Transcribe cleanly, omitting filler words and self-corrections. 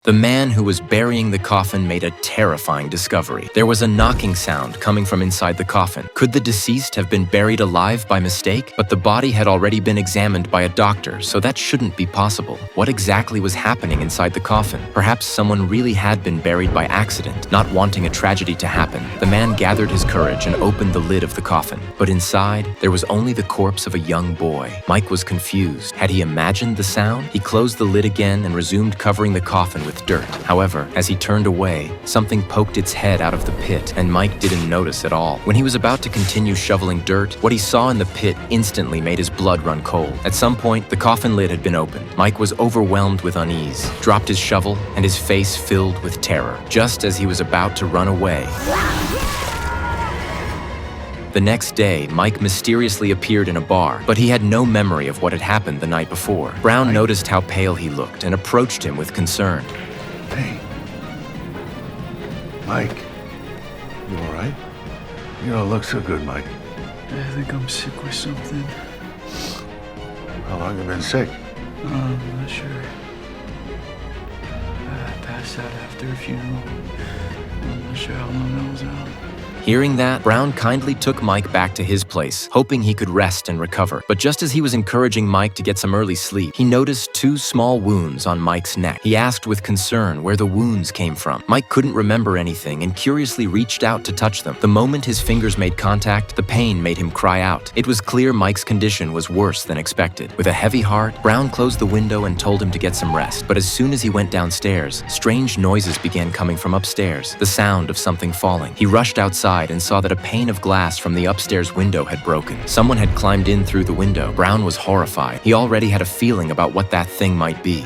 The man who was burying the coffin made a terrifying discovery. There was a knocking sound coming from inside the coffin. Could the deceased have been buried alive by mistake? But the body had already been examined by a doctor, so that shouldn't be possible. What exactly was happening inside the coffin? Perhaps someone really had been buried by accident, not wanting a tragedy to happen. The man gathered his courage and opened the lid of the coffin. But inside, there was only the corpse of a young boy. Mike was confused. Had he imagined the sound? He closed the lid again and resumed covering the coffin with dirt. However, as he turned away, something poked its head out of the pit, and Mike didn't notice at all. When he was about to continue shoveling dirt, what he saw in the pit instantly made his blood run cold. At some point, the coffin lid had been opened. Mike was overwhelmed with unease, dropped his shovel, and his face filled with terror. Just as he was about to run away, the next day, Mike mysteriously appeared in a bar, but he had no memory of what had happened the night before. Brown noticed how pale he looked and approached him with concern. Hey, Mike, you all right? You don't look so good, Mike. I think I'm sick or something. How long have you been sick? I'm not sure. I passed out after a funeral. I'm not sure how long I was out. Hearing that, Brown kindly took Mike back to his place, hoping he could rest and recover. But just as he was encouraging Mike to get some early sleep, he noticed two small wounds on Mike's neck. He asked with concern where the wounds came from. Mike couldn't remember anything and curiously reached out to touch them. The moment his fingers made contact, the pain made him cry out. It was clear Mike's condition was worse than expected. With a heavy heart, Brown closed the window and told him to get some rest. But as soon as he went downstairs, strange noises began coming from upstairs, the sound of something falling. He rushed outside and saw that a pane of glass from the upstairs window had broken. Someone had climbed in through the window. Brown was horrified. He already had a feeling about what that thing might be.